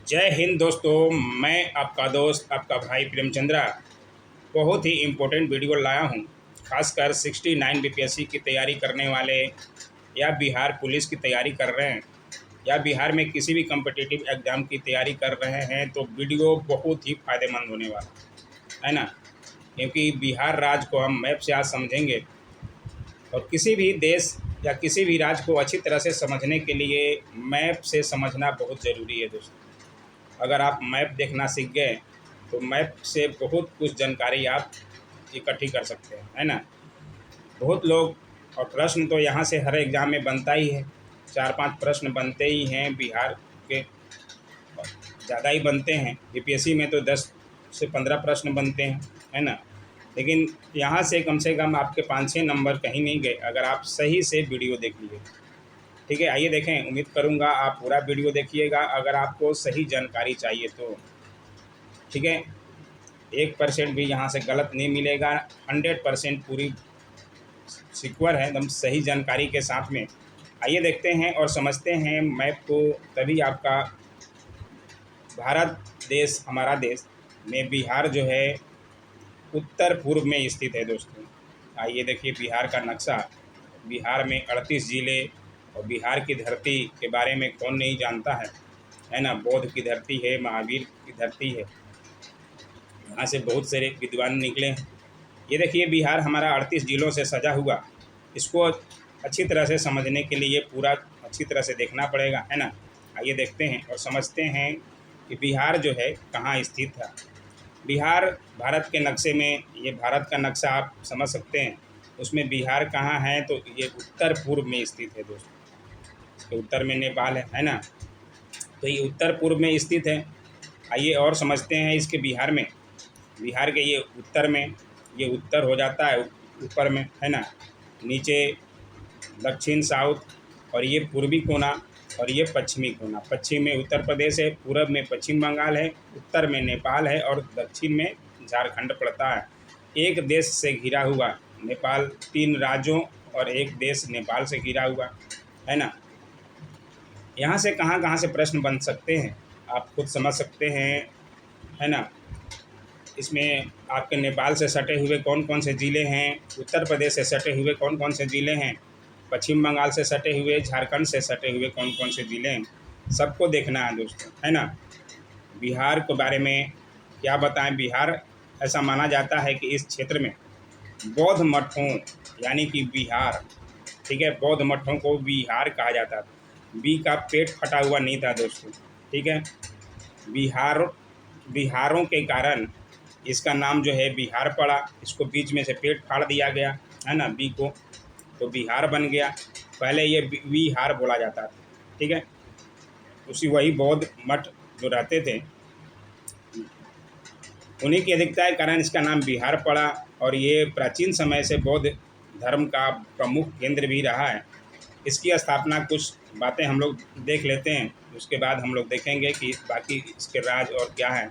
जय हिंद दोस्तों। मैं आपका दोस्त आपका भाई प्रेमचंद्रा बहुत ही इम्पोर्टेंट वीडियो लाया हूँ। खासकर 69 बीपीएससी की तैयारी करने वाले या बिहार पुलिस की तैयारी कर रहे हैं या बिहार में किसी भी कम्पिटिटिव एग्ज़ाम की तैयारी कर रहे हैं तो वीडियो बहुत ही फ़ायदेमंद होने वाला है ना। क्योंकि बिहार राज्य को हम मैप से आज समझेंगे और किसी भी देश या किसी भी राज्य को अच्छी तरह से समझने के लिए मैप से समझना बहुत ज़रूरी है दोस्तों। अगर आप मैप देखना सीख गए तो मैप से बहुत कुछ जानकारी आप इकट्ठी कर सकते हैं, है ना। बहुत लोग और प्रश्न तो यहाँ से हर एग्ज़ाम में बनता ही है। 4-5 प्रश्न बनते ही हैं बिहार के, ज़्यादा ही बनते हैं। बीपीएससी में तो 10 से 15 प्रश्न बनते हैं, है ना। लेकिन यहाँ से कम आपके 5-6 नंबर कहीं नहीं गए अगर आप सही से वीडियो देख लिए। ठीक है, आइए देखें। उम्मीद करूँगा आप पूरा वीडियो देखिएगा अगर आपको सही जानकारी चाहिए तो। ठीक है, 1% भी यहाँ से गलत नहीं मिलेगा। 100% पूरी सिक्योर है, एकदम सही जानकारी के साथ में। आइए देखते हैं और समझते हैं मैप को। तभी आपका भारत देश, हमारा देश में बिहार जो है उत्तर पूर्व में स्थित है दोस्तों। आइए देखिए बिहार का नक्शा। बिहार में 38 ज़िले और बिहार की धरती के बारे में कौन नहीं जानता है ना। बौद्ध की धरती है, महावीर की धरती है, यहाँ से बहुत सारे विद्वान निकले हैं। ये देखिए बिहार हमारा 38 ज़िलों से सजा हुआ। इसको अच्छी तरह से समझने के लिए पूरा अच्छी तरह से देखना पड़ेगा, है ना। आइए देखते हैं और समझते हैं कि बिहार जो है कहाँ स्थित है। बिहार भारत के नक्शे में, ये भारत का नक्शा आप समझ सकते हैं, उसमें बिहार कहाँ है तो ये उत्तर पूर्व में स्थित है दोस्तों। इसके उत्तर में नेपाल है ना। तो ये उत्तर पूर्व में स्थित है। आइए और समझते हैं इसके बिहार में। बिहार के ये उत्तर में, ये उत्तर हो जाता है ऊपर में, है ना। नीचे दक्षिण साउथ और ये पूर्वी कोना और ये पश्चिमी कोना। पश्चिम में उत्तर प्रदेश है, पूर्व में पश्चिम बंगाल है, उत्तर में नेपाल है और दक्षिण में झारखंड पड़ता है। एक देश से घिरा हुआ नेपाल, 3 राज्यों और एक देश नेपाल से घिरा हुआ, है ना। यहाँ से कहाँ कहाँ से प्रश्न बन सकते हैं आप खुद समझ सकते हैं, है ना। इसमें आपके नेपाल से सटे हुए कौन कौन से ज़िले हैं, उत्तर प्रदेश से सटे हुए कौन कौन से ज़िले हैं, पश्चिम बंगाल से सटे हुए, झारखंड से सटे हुए कौन कौन से ज़िले हैं, सबको देखना है दोस्तों, है ना। बिहार के बारे में क्या बताएं। बिहार ऐसा माना जाता है कि इस क्षेत्र में बौद्ध मठों यानी कि बिहार, ठीक है, बौद्ध मठों को बिहार कहा जाता था। बी का पेट फटा हुआ नहीं था दोस्तों, ठीक है। बिहार, बिहारों के कारण इसका नाम जो है बिहार पड़ा। इसको बीच में से पेट फाड़ दिया गया, है ना, बी को, तो बिहार बन गया। पहले ये बिहार बोला जाता था, ठीक है। उसी वही बौद्ध मठ जो रहते थे उन्हीं की अधिकता के कारण इसका नाम बिहार पड़ा। और ये प्राचीन समय से बौद्ध धर्म का प्रमुख केंद्र भी रहा है। इसकी स्थापना, कुछ बातें हम लोग देख लेते हैं, उसके बाद हम लोग देखेंगे कि बाकी इसके राज और क्या है,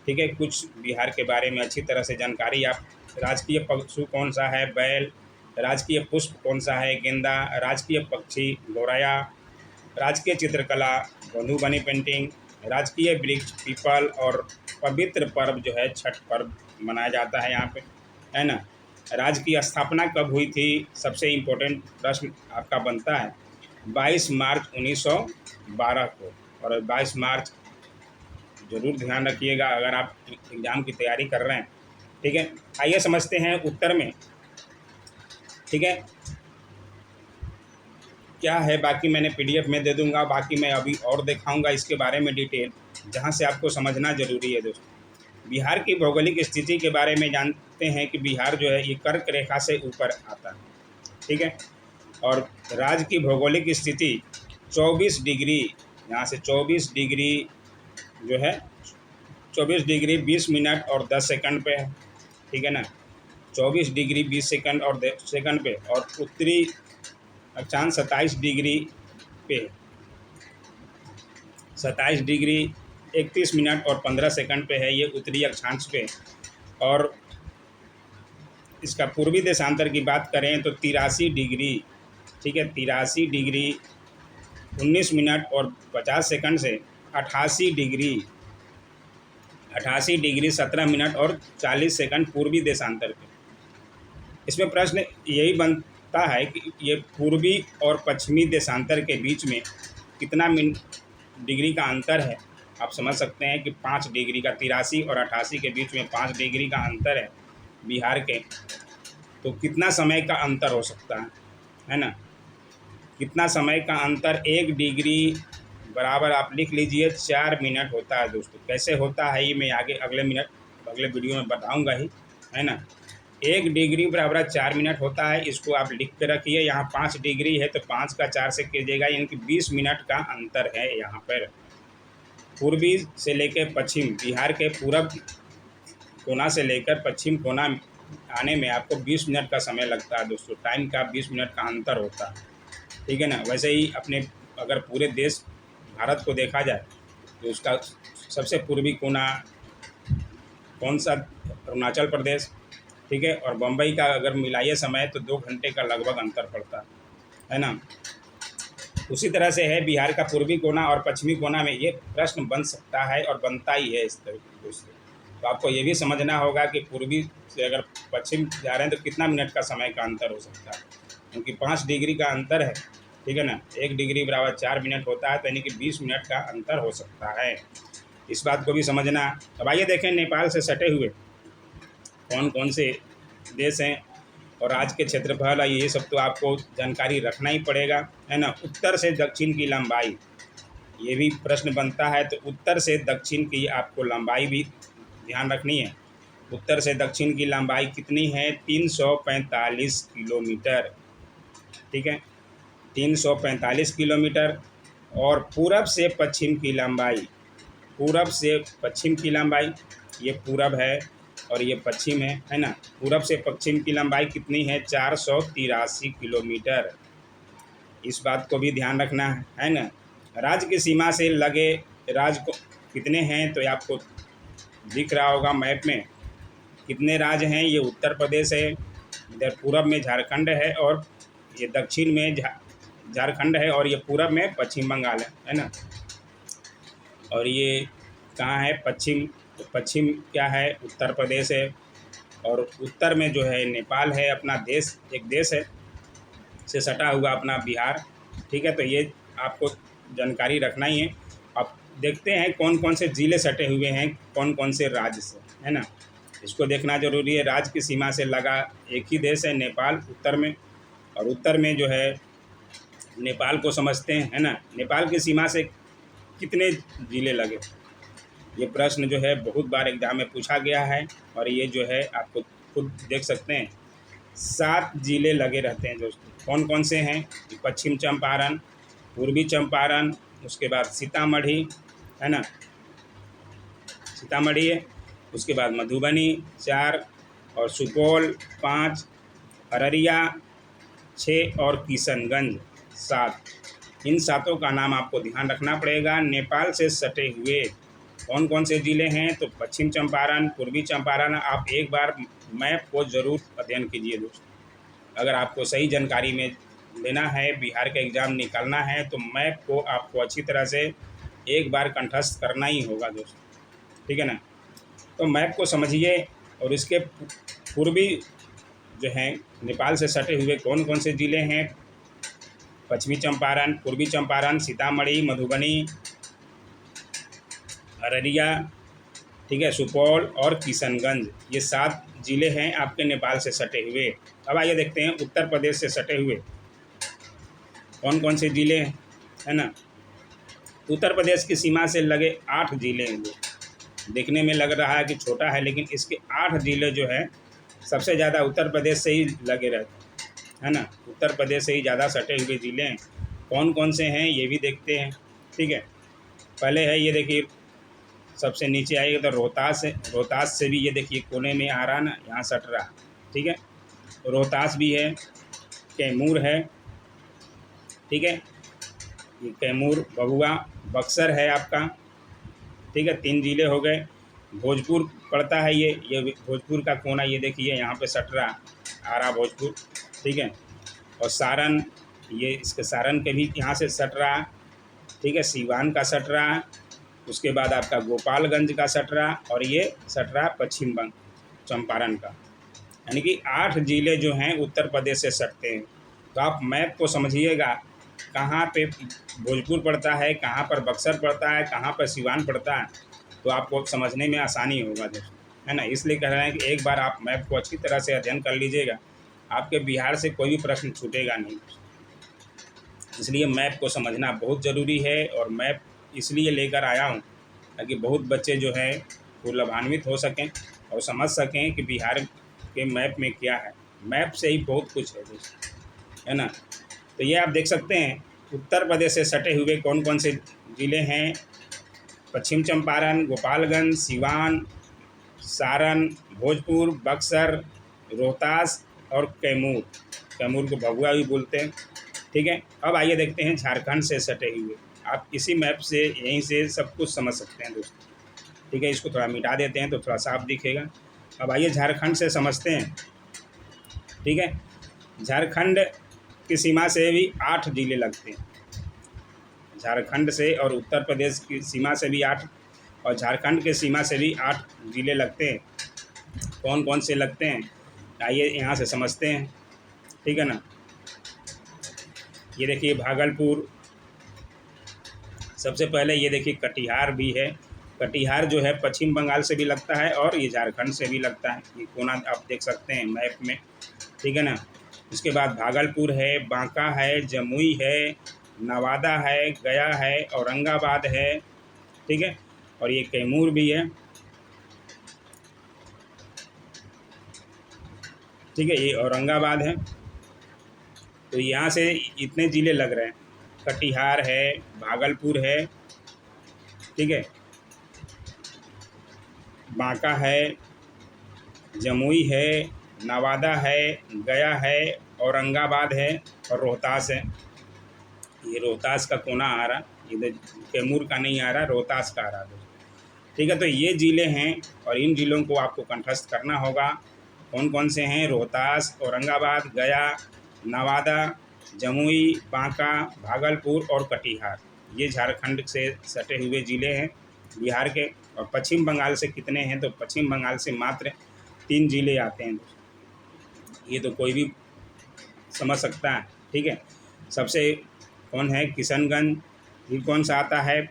ठीक है। कुछ बिहार के बारे में अच्छी तरह से जानकारी आप। राजकीय पशु कौन सा है, बैल। राजकीय पुष्प कौन सा है, गेंदा। राजकीय पक्षी गौरैया। राजकीय चित्रकला मधुबनी पेंटिंग। राजकीय वृक्ष पीपल। और पवित्र पर्व जो है छठ पर्व मनाया जाता है यहाँ पे, है ना। राज्य की स्थापना कब हुई थी, सबसे इम्पोर्टेंट प्रश्न आपका बनता है। 22 मार्च 1912 को। और 22 मार्च ज़रूर ध्यान रखिएगा अगर आप एग्ज़ाम की तैयारी कर रहे हैं, ठीक है। आइए समझते हैं उत्तर में, ठीक है, क्या है। बाकी मैंने पीडीएफ में दे दूंगा, बाकी मैं अभी और दिखाऊंगा इसके बारे में डिटेल, जहां से आपको समझना ज़रूरी है दोस्तों। बिहार की भौगोलिक स्थिति के बारे में जानते हैं कि बिहार जो है ये कर्क रेखा से ऊपर आता है, ठीक है। और राज्य की भौगोलिक स्थिति 24 डिग्री, यहाँ से 24 डिग्री जो है 24 डिग्री 20 मिनट और 10 सेकंड पे है, ठीक है ना। 24 डिग्री 20 सेकंड और सेकंड पे। और उत्तरी अक्षांश 27 डिग्री पे, 27 डिग्री 31 मिनट और 15 सेकंड पे है ये उत्तरी अक्षांश पे। और इसका पूर्वी देशांतर की बात करें तो 83 डिग्री, ठीक है, 83 डिग्री 19 मिनट और 50 सेकंड से 88 डिग्री 17 मिनट और 40 सेकंड पूर्वी देशांतर पे। इसमें प्रश्न यही बनता है कि ये पूर्वी और पश्चिमी देशांतर के बीच में कितना डिग्री का अंतर है। आप समझ सकते हैं कि 5 डिग्री का, 83 और 88 के बीच में 5 डिग्री का अंतर है बिहार के, तो कितना समय का अंतर हो सकता है ना। कितना समय का अंतर, 1 डिग्री बराबर आप लिख लीजिए 4 मिनट होता है दोस्तों। कैसे होता है ये मैं आगे अगले वीडियो में बताऊंगा ही, है ना। 1 डिग्री बराबर 4 मिनट होता है, इसको आप लिख के रखिए। यहाँ 5 डिग्री है तो 5 का 4 से कीजिएगा, यानी कि 20 मिनट का अंतर है यहाँ पर। पूर्वी से लेकर पश्चिम, बिहार के पूरब कोना से लेकर पश्चिम कोना आने में आपको 20 मिनट का समय लगता है दोस्तों। टाइम का 20 मिनट का अंतर होता है, ठीक है ना। वैसे ही अपने अगर पूरे देश भारत को देखा जाए तो उसका सबसे पूर्वी कोना कौन सा, अरुणाचल प्रदेश, ठीक है। और बम्बई का अगर मिलाइए समय तो 2 घंटे का लगभग अंतर पड़ता है ना। उसी तरह से है बिहार का पूर्वी कोना और पश्चिमी कोना में, ये प्रश्न बन सकता है और बनता ही है इस तरीके से। तो आपको ये भी समझना होगा कि पूर्वी से अगर पश्चिम जा रहे हैं तो कितना मिनट का समय का अंतर हो सकता है, क्योंकि 5 डिग्री का अंतर है, ठीक है ना। 1 डिग्री बराबर 4 मिनट होता है, तो यानी कि 20 मिनट का अंतर हो सकता है। इस बात को भी समझना। अब आइए देखें नेपाल से सटे हुए कौन कौन से देश हैं और आज के क्षेत्रफल, ये सब तो आपको जानकारी रखना ही पड़ेगा, है ना। उत्तर से दक्षिण की लंबाई, ये भी प्रश्न बनता है, तो उत्तर से दक्षिण की आपको लंबाई भी ध्यान रखनी है। उत्तर से दक्षिण की लंबाई कितनी है, 345 किलोमीटर, ठीक है, 345 किलोमीटर। और पूरब से पश्चिम की लंबाई, पूरब से पश्चिम की लंबाई, ये पूरब है और ये पश्चिम है ना। पूरब से पश्चिम की लंबाई कितनी है, 483 किलोमीटर। इस बात को भी ध्यान रखना है ना। राज्य की सीमा से लगे राज्य को कितने हैं, तो आपको दिख रहा होगा मैप में कितने राज्य हैं। ये उत्तर प्रदेश है, इधर पूरब में झारखंड है, और ये दक्षिण में झारखंड है, और ये पूरब में पश्चिम बंगाल है ना। और ये कहाँ है, पश्चिम, तो पश्चिम क्या है, उत्तर प्रदेश है। और उत्तर में जो है नेपाल है, अपना देश, एक देश है से सटा हुआ अपना बिहार, ठीक है। तो ये आपको जानकारी रखना ही है। अब देखते हैं कौन कौन से ज़िले सटे हुए हैं कौन कौन से राज्य से, है ना। इसको देखना जरूरी है। राज्य की सीमा से लगा एक ही देश है नेपाल, उत्तर में, और उत्तर में जो है नेपाल को समझते हैं, है ना। नेपाल की सीमा से कितने ज़िले लगे, ये प्रश्न जो है बहुत बार एग्जाम में पूछा गया है, और ये जो है आपको खुद देख सकते हैं 7 ज़िले लगे रहते हैं दोस्तों। कौन कौन से हैं, पश्चिम चंपारण, पूर्वी चंपारण, उसके बाद सीतामढ़ी, है ना, सीतामढ़ी है, उसके बाद मधुबनी 4, और सुपौल 5, अररिया 6 और किशनगंज 7। इन 7 का नाम आपको ध्यान रखना पड़ेगा। नेपाल से सटे हुए कौन कौन से ज़िले हैं, तो पश्चिम चंपारण, पूर्वी चंपारण। आप एक बार मैप को ज़रूर अध्ययन कीजिए दोस्तों। अगर आपको सही जानकारी में लेना है, बिहार का एग्ज़ाम निकालना है, तो मैप को आपको अच्छी तरह से एक बार कंठस्थ करना ही होगा दोस्तों, ठीक है ना। तो मैप को समझिए, और इसके पूर्वी जो हैं नेपाल से सटे हुए कौन कौन से ज़िले हैं, पश्चिमी चंपारण, पूर्वी चंपारण, सीतामढ़ी, मधुबनी, अररिया, ठीक है, सुपौल और किशनगंज, ये 7 ज़िले हैं आपके नेपाल से सटे हुए। अब आइए देखते हैं उत्तर प्रदेश से सटे हुए कौन कौन से ज़िले हैं, है ना। उत्तर प्रदेश की सीमा से लगे 8 ज़िले हैं। देखने में लग रहा है कि छोटा है, लेकिन इसके 8 ज़िले जो है सबसे ज़्यादा उत्तर प्रदेश से ही लगे रहते हैं, है ना। उत्तर प्रदेश से ही ज़्यादा सटे हुए ज़िले हैं। कौन कौन से हैं ये भी देखते हैं, ठीक है। पहले है, ये देखिए सबसे नीचे आइएगा तो रोहतास है। रोहतास से भी ये देखिए कोने में आ रहा ना, यहाँ सट रहा, ठीक है। रोहतास भी है, कैमूर है, ठीक है, ये कैमूर, भभुआ, बक्सर है आपका, ठीक है। 3 ज़िले हो गए। भोजपुर पड़ता है, ये भोजपुर का कोना, ये देखिए यहाँ पे सट रहा आ रहा भोजपुर, ठीक है। और सारण, ये इसके सारण के भी यहाँ से सट रहा, ठीक है। सीवान का सट रहा, उसके बाद आपका गोपालगंज का सटरा और ये सटरा पश्चिम चंपारण का, यानी कि 8 ज़िले जो हैं उत्तर प्रदेश से सटते हैं। तो आप मैप को समझिएगा, कहाँ पे भोजपुर पड़ता है, कहाँ पर बक्सर पड़ता है, कहाँ पर सिवान पड़ता है, तो आपको समझने में आसानी होगा दोस्तों, है ना। इसलिए कह रहे हैं कि एक बार आप मैप को अच्छी तरह से अध्ययन कर लीजिएगा, आपके बिहार से कोई भी प्रश्न छूटेगा नहीं। इसलिए मैप को समझना बहुत ज़रूरी है, और मैप इसलिए लेकर आया हूँ ताकि बहुत बच्चे जो हैं वो लाभान्वित हो सकें और समझ सकें कि बिहार के मैप में क्या है। मैप से ही बहुत कुछ है दोस्तों, है ना। तो ये आप देख सकते हैं उत्तर प्रदेश से सटे हुए कौन कौन से ज़िले हैं। पश्चिम चंपारण, गोपालगंज, सिवान, सारण, भोजपुर, बक्सर, रोहतास और कैमूर। कैमूर को भभुआ भी बोलते हैं, ठीक है। अब आइए देखते हैं झारखंड से सटे हुए। आप इसी मैप से यहीं से सब कुछ समझ सकते हैं दोस्तों, ठीक है। इसको थोड़ा मिटा देते हैं तो थोड़ा साफ दिखेगा। अब आइए झारखंड से समझते हैं, ठीक है। झारखंड की सीमा से भी 8 ज़िले लगते हैं। झारखंड से और उत्तर प्रदेश की सीमा से भी 8, और झारखंड के सीमा से भी 8 ज़िले लगते हैं। कौन कौन से लगते हैं आइए यहाँ से समझते हैं, ठीक है ना। ये देखिए भागलपुर, सबसे पहले ये देखिए कटिहार भी है। कटिहार जो है पश्चिम बंगाल से भी लगता है और ये झारखंड से भी लगता है। ये कोना आप देख सकते हैं मैप में, ठीक है ना। उसके बाद भागलपुर है, बांका है, जमुई है, नवादा है, गया है, औरंगाबाद है, ठीक है। और ये कैमूर भी है, ठीक है। ये औरंगाबाद है। तो यहाँ से इतने ज़िले लग रहे हैं। कटिहार है, भागलपुर है, ठीक है, बांका है, जमुई है, नवादा है, गया है, औरंगाबाद है और रोहतास है। ये रोहतास का कोना आ रहा, इधर कैमूर का नहीं आ रहा, रोहतास का आ रहा है, ठीक है। तो ये ज़िले हैं और इन ज़िलों को आपको कंठस्थ करना होगा। कौन कौन से हैं? रोहतास, औरंगाबाद, गया, नवादा, जमुई, बांका, भागलपुर और कटिहार। ये झारखंड से सटे हुए ज़िले हैं बिहार के। और पश्चिम बंगाल से कितने हैं? तो पश्चिम बंगाल से मात्र 3 ज़िले आते हैं। ये तो कोई भी समझ सकता है, ठीक है। सबसे कौन है? किशनगंज। ये कौन सा आता है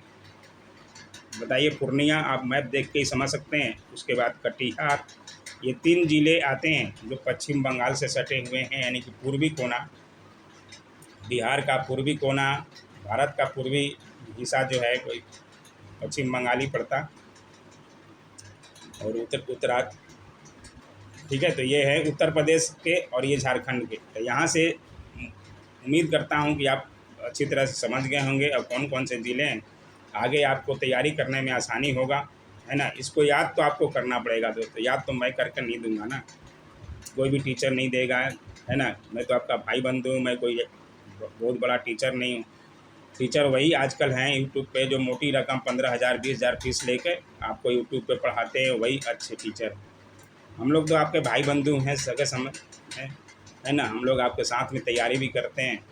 बताइए? पूर्णिया। आप मैप देख के ही समझ सकते हैं। उसके बाद कटिहार। ये 3 ज़िले आते हैं जो पश्चिम बंगाल से सटे हुए हैं, यानी कि पूर्वी कोना, बिहार का पूर्वी कोना, भारत का पूर्वी हिस्सा जो है कोई पश्चिम बंगाली पड़ता, और उत्तरा, ठीक है। तो ये है उत्तर प्रदेश के और ये झारखंड के। तो यहाँ से उम्मीद करता हूँ कि आप अच्छी तरह से समझ गए होंगे और कौन कौन से ज़िले हैं। आगे आपको तैयारी करने में आसानी होगा, है ना। इसको याद तो आपको करना पड़ेगा दोस्तों, याद तो मैं करके नहीं दूंगा ना, कोई भी टीचर नहीं देगा, है ना। मैं तो आपका भाई बंधु हूँ, मैं कोई बहुत बड़ा टीचर नहीं हूँ। टीचर वही आजकल हैं यूट्यूब पे जो मोटी रकम 15,000 20,000 फीस लेके आपको यूट्यूब पे पढ़ाते हैं, वही अच्छे टीचर। हम लोग तो आपके भाई बंधु हैं, सगे समझ हैं, है ना। हम लोग आपके साथ में तैयारी भी करते हैं,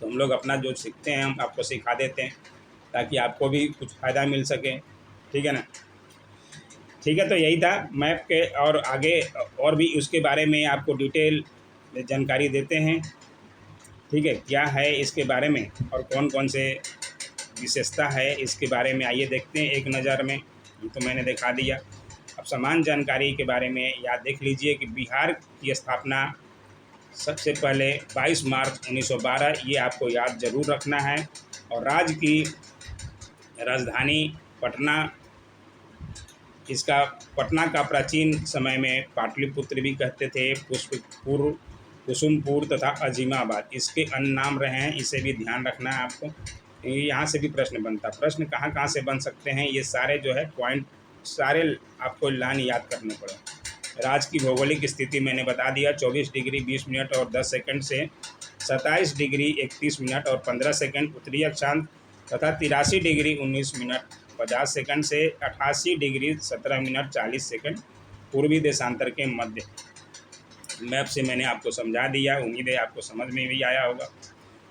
तो हम लोग अपना जो सीखते हैं हम आपको सिखा देते हैं ताकि आपको भी कुछ फ़ायदा मिल सके, ठीक है ना। ठीक है, तो यही था मैप के, और आगे और भी उसके बारे में आपको डिटेल में जानकारी देते हैं, ठीक है। क्या है इसके बारे में और कौन कौन से विशेषता है इसके बारे में आइए देखते हैं एक नज़र में। ये तो मैंने दिखा दिया। अब समान जानकारी के बारे में याद देख लीजिए कि बिहार की स्थापना सबसे पहले 22 मार्च 1912, ये आपको याद ज़रूर रखना है। और राज्य की राजधानी पटना, इसका पटना का प्राचीन समय में पाटलिपुत्र भी कहते थे, पुष्पपुर, कुसुमपुर तथा अजीमाबाद इसके अन्य नाम रहे हैं। इसे भी ध्यान रखना है आपको। यहाँ से भी प्रश्न बनता, प्रश्न कहाँ कहाँ से बन सकते हैं, ये सारे जो है पॉइंट सारे आपको लाइन याद करने पड़े। राज्य की भौगोलिक स्थिति मैंने बता दिया, 24 डिग्री 20 मिनट और 10 सेकंड से 27 डिग्री 31 मिनट और 15 सेकंड उत्तरी अक्षांश तथा 83 डिग्री 19 मिनट 50 सेकंड से 88 डिग्री 17 मिनट 40 सेकंड पूर्वी देशांतर के मध्य। मैप से मैंने आपको समझा दिया, उम्मीद है आपको समझ में भी आया होगा।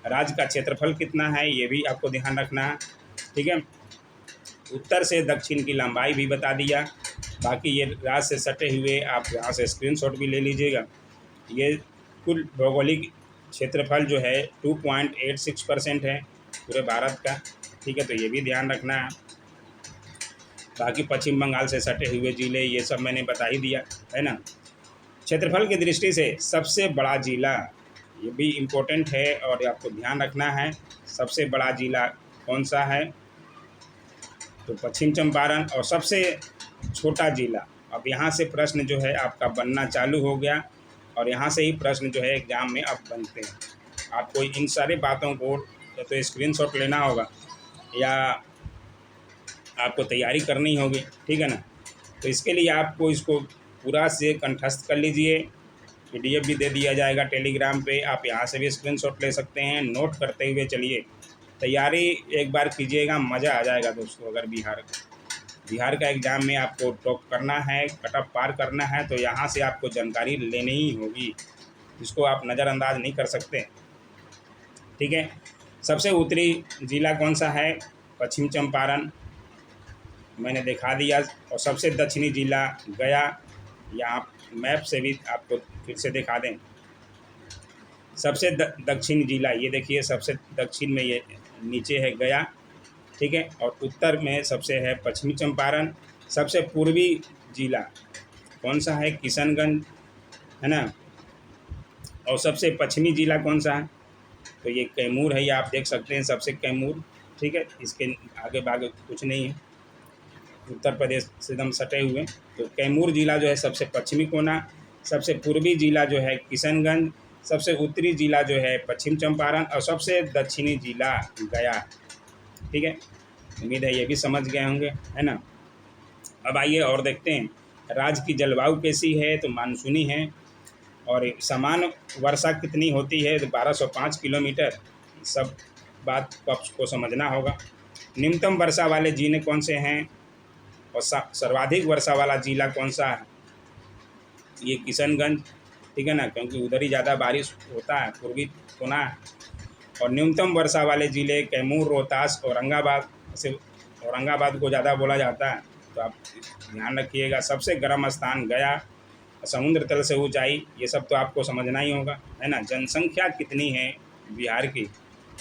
राज्य का क्षेत्रफल कितना है ये भी आपको ध्यान रखना है, ठीक है। उत्तर से दक्षिण की लंबाई भी बता दिया। बाकी ये राज्य से सटे हुए आप यहाँ से स्क्रीनशॉट भी ले लीजिएगा। ये कुल भौगोलिक क्षेत्रफल जो है 2.86% है पूरे भारत का, ठीक है, तो ये भी ध्यान रखना है। बाकी पश्चिम बंगाल से सटे हुए ज़िले ये सब मैंने बता ही दिया है ना। क्षेत्रफल की दृष्टि से सबसे बड़ा ज़िला ये भी इम्पोर्टेंट है और आपको ध्यान रखना है, सबसे बड़ा ज़िला कौन सा है, तो पश्चिम चंपारण। और सबसे छोटा ज़िला, अब यहाँ से प्रश्न जो है आपका बनना चालू हो गया और यहाँ से ही प्रश्न जो है एग्ज़ाम में अब बनते हैं। आपको इन सारी बातों को तो स्क्रीनशॉट लेना होगा या आपको तैयारी करनी होगी, ठीक है ना। तो इसके लिए आपको इसको पूरा से कंठस्थ कर लीजिए। PDF भी दे दिया जाएगा टेलीग्राम पे, आप यहाँ से भी स्क्रीनशॉट ले सकते हैं। नोट करते हुए चलिए, तैयारी एक बार कीजिएगा, मज़ा आ जाएगा दोस्तों। अगर बिहार का एग्ज़ाम में आपको टॉप करना है, कट ऑफ पार करना है, तो यहाँ से आपको जानकारी लेनी ही होगी, जिसको आप नज़रअंदाज नहीं कर सकते, ठीक है। सबसे उत्तरी ज़िला कौन सा है, पश्चिम चंपारण, मैंने दिखा दिया। और सबसे दक्षिणी ज़िला गया, यहाँ मैप से भी आपको फिर से दिखा दें। सबसे दक्षिण ज़िला ये देखिए, सबसे दक्षिण में ये नीचे है गया, ठीक है। और उत्तर में सबसे है पश्चिमी चंपारण। सबसे पूर्वी ज़िला कौन सा है, किशनगंज, है ना। और सबसे पश्चिमी ज़िला कौन सा है, तो ये कैमूर है, ये आप देख सकते हैं, सबसे कैमूर, ठीक है। इसके आगे बागे कुछ नहीं है, उत्तर प्रदेश से एकदम सटे हुए। तो कैमूर ज़िला जो है सबसे पश्चिमी कोना, सबसे पूर्वी ज़िला जो है किशनगंज, सबसे उत्तरी ज़िला जो है पश्चिम चंपारण और सबसे दक्षिणी ज़िला गया, ठीक है। उम्मीद है ये भी समझ गए होंगे, है ना। अब आइए और देखते हैं राज्य की जलवायु कैसी है, तो मानसूनी है और समान वर्षा कितनी होती है, तो 1205 किलोमीटर। सब बात को समझना होगा। न्यूनतम वर्षा वाले ज़िले कौन से हैं और सर्वाधिक वर्षा वाला ज़िला कौन सा है, ये किशनगंज, ठीक है ना, क्योंकि उधर ही ज़्यादा बारिश होता है, पूर्वी कोना है। और न्यूनतम वर्षा वाले ज़िले कैमूर, रोहतास, औरंगाबाद से औरंगाबाद को ज़्यादा बोला जाता है, तो आप ध्यान रखिएगा। सबसे गर्म स्थान गया, समुद्र तल से ऊंचाई, ये सब तो आपको समझना ही होगा, है ना। जनसंख्या कितनी है बिहार की,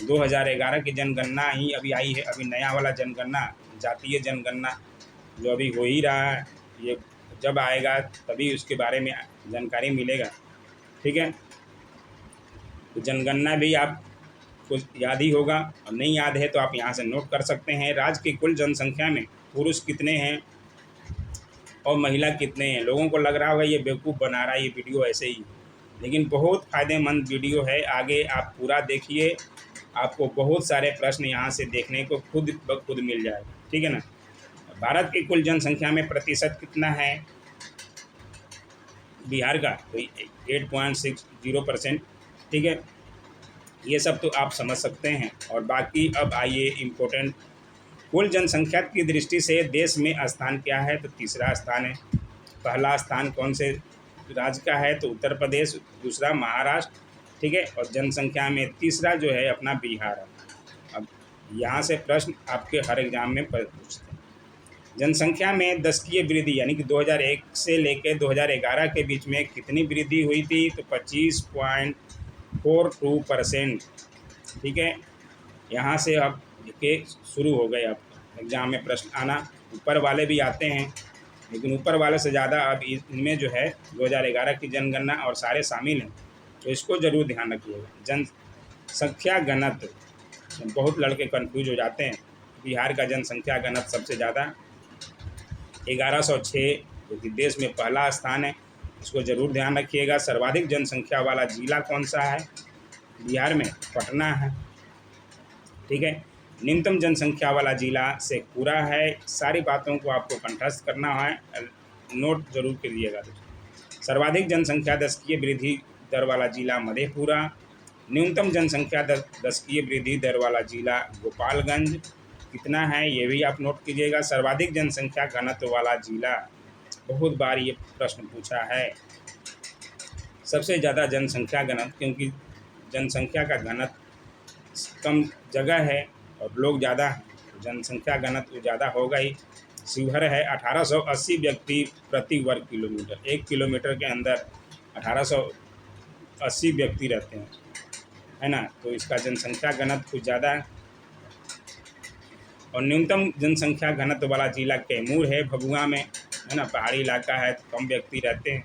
2011 की जनगणना ही अभी आई है, अभी नया वाला जनगणना, जातीय जनगणना जो अभी हो ही रहा है, ये जब आएगा तभी उसके बारे में जानकारी मिलेगा, ठीक है। तो जनगणना भी आपको याद ही होगा, और नहीं याद है तो आप यहाँ से नोट कर सकते हैं। राज्य की कुल जनसंख्या में पुरुष कितने हैं और महिला कितने हैं। लोगों को लग रहा होगा ये बेवकूफ़ बना रहा है ये वीडियो ऐसे ही, लेकिन बहुत फ़ायदेमंद वीडियो है। आगे आप पूरा देखिए, आपको बहुत सारे प्रश्न यहाँ से देखने को खुद ब खुद मिल जाएगा, ठीक है ना। भारत की कुल जनसंख्या में प्रतिशत कितना है बिहार का, तो 8.60%, ठीक है। ये सब तो आप समझ सकते हैं। और बाकी अब आइए इम्पोर्टेंट, कुल जनसंख्या की दृष्टि से देश में स्थान क्या है, तो तीसरा स्थान है। पहला स्थान कौन से राज्य का है, तो उत्तर प्रदेश, दूसरा महाराष्ट्र, ठीक है। और जनसंख्या में तीसरा जो है अपना बिहार है। अब यहाँ से प्रश्न आपके हर एग्जाम में पूछते हैं। जनसंख्या में दशकीय वृद्धि यानी कि 2001 से लेकर 2011 के बीच में कितनी वृद्धि हुई थी, तो 25.42%, ठीक है। यहाँ से अब के शुरू हो गए, अब एग्ज़ाम में प्रश्न आना। ऊपर वाले भी आते हैं, लेकिन ऊपर वाले से ज़्यादा अब इनमें जो है 2011 की जनगणना और सारे शामिल हैं, तो इसको ज़रूर ध्यान रखिएगा। जनसंख्या घनत्व, बहुत लड़के कंफ्यूज हो जाते हैं। बिहार का जनसंख्या घनत्व सबसे ज़्यादा 1106, जो कि देश में पहला स्थान है, इसको ज़रूर ध्यान रखिएगा। सर्वाधिक जनसंख्या वाला ज़िला कौन सा है बिहार में, पटना है, ठीक है। न्यूनतम जनसंख्या वाला ज़िला शेखपुरा है। सारी बातों को आपको कंठस्थ करना है, नोट जरूर कीजिएगा। सर्वाधिक जनसंख्या दशकीय वृद्धि दर वाला ज़िला मधेपुरा। न्यूनतम जनसंख्या दशकीय वृद्धि दर वाला ज़िला गोपालगंज, कितना है ये भी आप नोट कीजिएगा। सर्वाधिक जनसंख्या घनत्व वाला ज़िला, बहुत बार ये प्रश्न पूछा है। सबसे ज़्यादा जनसंख्या घनत्व, क्योंकि जनसंख्या का घनत्व कम जगह है और लोग ज़्यादा हैं, जनसंख्या घनत्व ज़्यादा होगा ही। शिवहर है 1880 व्यक्ति प्रति वर्ग किलोमीटर, 1 किलोमीटर के अंदर 1880 व्यक्ति रहते हैं, है ना। तो इसका जनसंख्या घनत्व कुछ ज़्यादा है। और न्यूनतम जनसंख्या घनत्व वाला जिला कैमूर है, भभुआ में, है ना। पहाड़ी इलाका है, कम व्यक्ति रहते हैं,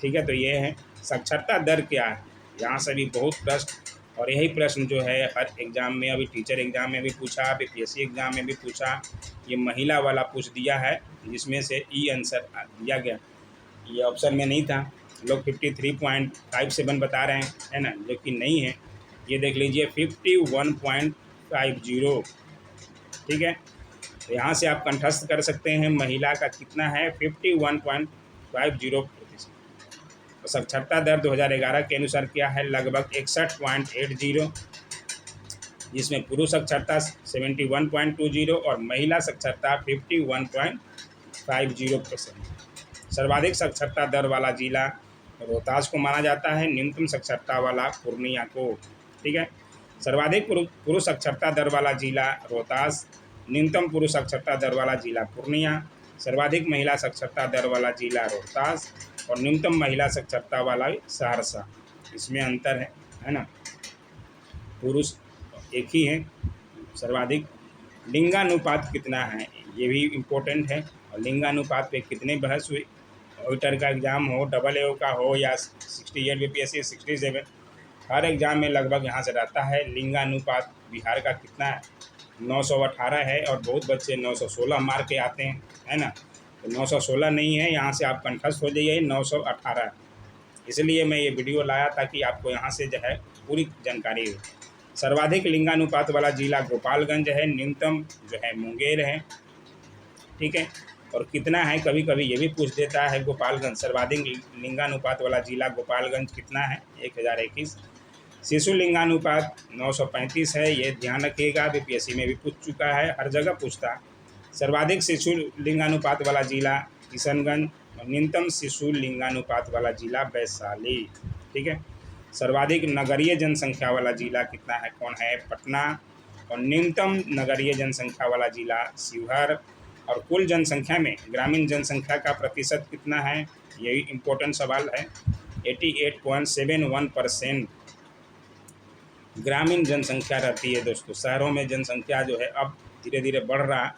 ठीक है। तो ये है। साक्षरता दर क्या है, यहाँ से भी बहुत प्रश्न, और यही प्रश्न जो है हर एग्ज़ाम में, अभी टीचर एग्ज़ाम में भी पूछा, बीपीएससी एग्ज़ाम में भी पूछा। ये महिला वाला पूछ दिया है, जिसमें से ई आंसर दिया गया, ये ऑप्शन में नहीं था। लोग 53.57 बता रहे हैं, है ना, लेकिन नहीं है। ये देख लीजिए 51.50, ठीक है। तो यहाँ से आप कंठस्थ कर सकते हैं महिला का कितना है, 51.50%। तो साक्षरता दर 2011 के अनुसार क्या है, लगभग 61.80, जिसमें पुरुष साक्षरता 71.20 और महिला साक्षरता 51.50%। सर्वाधिक साक्षरता दर वाला जिला रोहतास को माना जाता है, न्यूनतम साक्षरता वाला पूर्णिया को, ठीक है। सर्वाधिक पुरुष साक्षरता दर वाला जिला रोहतास, न्यूनतम पुरुष साक्षरता दर वाला जिला पूर्णिया, सर्वाधिक महिला साक्षरता दर वाला जिला रोहतास और न्यूनतम महिला साक्षरता वाला सहरसा। इसमें अंतर है ना। पुरुष एक ही है। सर्वाधिक लिंगानुपात कितना है, ये भी इम्पोर्टेंट है। और लिंगानुपात पे कितने बहस हुई, ऑडिटर का एग्ज़ाम हो, डबल ए का हो या 68 बीपीएससी 67, हर एग्ज़ाम में लगभग यहाँ से रहता है। लिंगानुपात बिहार का कितना है, 918 है, और बहुत बच्चे 916 मार के आते हैं, है ना। तो 916 नहीं है, यहाँ से आप कंठस्थ हो जाइए 918। इसलिए मैं ये वीडियो लाया ताकि आपको यहाँ से जो है पूरी जानकारी हो। सर्वाधिक लिंगानुपात वाला जिला गोपालगंज है, न्यूनतम जो है मुंगेर है, ठीक है। और कितना है, कभी कभी ये भी पूछ देता है गोपालगंज, सर्वाधिक लिंगानुपात वाला जिला गोपालगंज कितना है, 1021। शिशु लिंगानुपात 935 है, ये ध्यान रखिएगा, बीपीएससी में भी पूछ चुका है, हर जगह पूछता है। सर्वाधिक शिशु लिंगानुपात वाला जिला किशनगंज और न्यूनतम शिशु लिंगानुपात वाला जिला वैशाली, ठीक है। सर्वाधिक नगरीय जनसंख्या वाला जिला कितना है, कौन है, पटना, और न्यूनतम नगरीय जनसंख्या वाला जिला शिवहर। और कुल जनसंख्या में ग्रामीण जनसंख्या का प्रतिशत कितना है, यही इम्पोर्टेंट सवाल है। 88.71% ग्रामीण जनसंख्या रहती है दोस्तों। शहरों में जनसंख्या जो है अब धीरे धीरे बढ़ रहा है,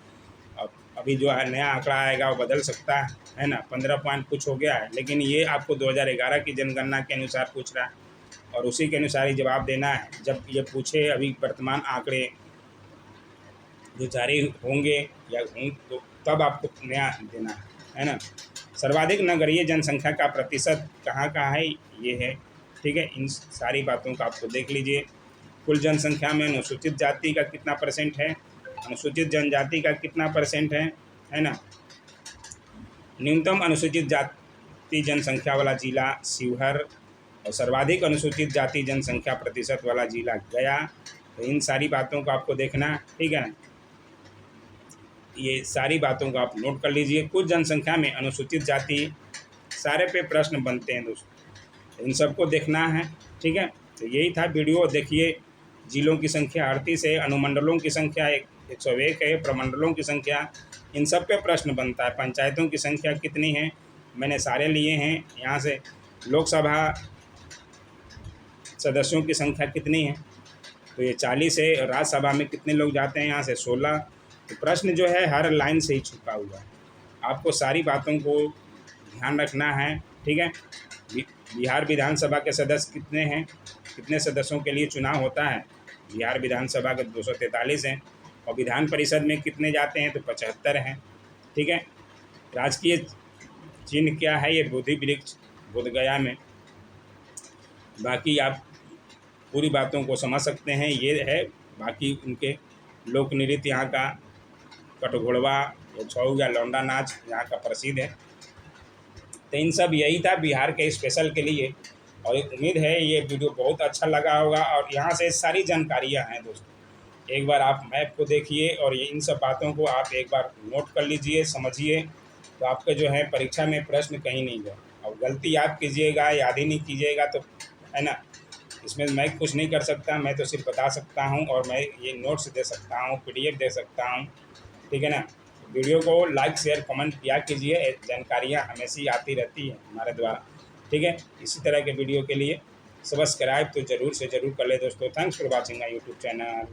अब अभी जो है नया आंकड़ा आएगा वो बदल सकता है ना, 15 पॉइंट कुछ हो गया है, लेकिन ये आपको 2011 की जनगणना के अनुसार पूछ रहा है और उसी के अनुसार ही जवाब देना है। जब ये पूछे अभी वर्तमान आंकड़े जो जारी होंगे या तो तब आपको नया देना है ना। सर्वाधिक नगरीय जनसंख्या का प्रतिशत कहाँ का है, ये है, ठीक है। इन सारी बातों का आपको देख लीजिए। कुल जनसंख्या में अनुसूचित जाति का कितना परसेंट है, अनुसूचित जनजाति का कितना परसेंट है ना। न्यूनतम अनुसूचित जाति जनसंख्या वाला जिला शिवहर और सर्वाधिक अनुसूचित जाति जनसंख्या प्रतिशत वाला जिला गया। तो इन सारी बातों को आपको देखना, ठीक है ना। ये सारी बातों को आप नोट कर लीजिए। कुछ जनसंख्या में अनुसूचित जाति सारे पे प्रश्न बनते हैं दोस्तों, इन सबको देखना है, ठीक है। तो यही था वीडियो। देखिए, जिलों की संख्या 38 है, अनुमंडलों की संख्या 101 है, प्रमंडलों की संख्या, इन सब पे प्रश्न बनता है। पंचायतों की संख्या कितनी है, मैंने सारे लिए हैं। यहाँ से लोकसभा सदस्यों की संख्या कितनी है, तो ये 40 है। राज्यसभा में कितने लोग जाते हैं, यहाँ से 16। तो प्रश्न जो है हर लाइन से ही छुपा हुआ है, आपको सारी बातों को ध्यान रखना है, ठीक है। बिहार विधानसभा के सदस्य कितने हैं, कितने सदस्यों के लिए चुनाव होता है, बिहार विधानसभा के 243 हैं। और विधान परिषद में कितने जाते हैं, तो 75 हैं, ठीक है। राजकीय चिन्ह क्या है, ये बोधि वृक्ष बोधगया में। बाकी आप पूरी बातों को समझ सकते हैं, ये है। बाकी उनके लोक नृत्य यहाँ का कटघोड़वा या छऊ या लौंडा नाच यहाँ का प्रसिद्ध है। तो इन सब यही था बिहार के स्पेशल के लिए, और उम्मीद है ये वीडियो बहुत अच्छा लगा होगा। और यहाँ से सारी जानकारियाँ हैं दोस्तों, एक बार आप मैप को देखिए और ये इन सब बातों को आप एक बार नोट कर लीजिए, समझिए, तो आपके जो है परीक्षा में प्रश्न कहीं नहीं गए। और गलती आप कीजिएगा, याद ही नहीं कीजिएगा, तो है ना, इसमें मैं कुछ नहीं कर सकता, मैं तो सिर्फ बता सकता हूँ और मैं ये नोट्स दे सकता हूँ, PDF दे सकता हूँ, ठीक है ना। वीडियो को लाइक शेयर कमेंट किया कीजिए, जानकारियाँ हमेशा ही आती रहती हैं हमारे द्वारा, ठीक है। इसी तरह के वीडियो के लिए सब्सक्राइब तो ज़रूर से ज़रूर कर ले दोस्तों। Thanks for watching my YouTube channel.